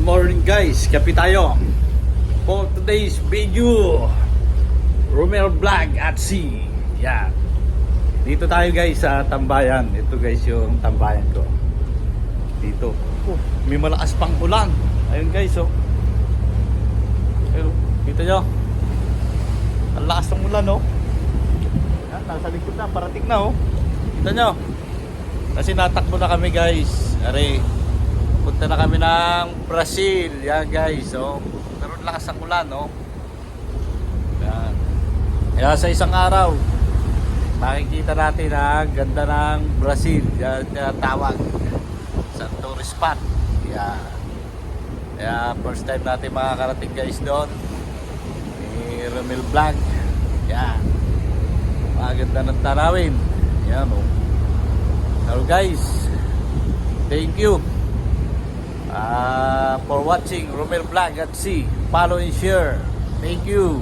morning guys, kape tayo. For today's video, Romel Vlog at Sea. Yan. Dito tayo guys sa tambayan. Ito guys yung tambayan ko. Dito. May malakas pang ulan. Ayun guys oh. Ayun, kita nyo. Ang lakas ng ulan oh. Yan, nasa likod na, parating na oh. Kita nyo. Kasi natakbo na kami guys. Are, punta na kami ng Brazil. Yan guys oh. Pero lakas ng ulan oh. Yan. Kaya sa isang araw makikita natin ang ganda ng Brazil. Yan tawag sa tourist spot. Yan. Kaya first time natin makakarating guys doon. Ni Romel Vlog. Yan. Maganda ng tanawin. Yan oh. So guys, thank you for watching Romel Vlog at Sea. Follow and share. Thank you.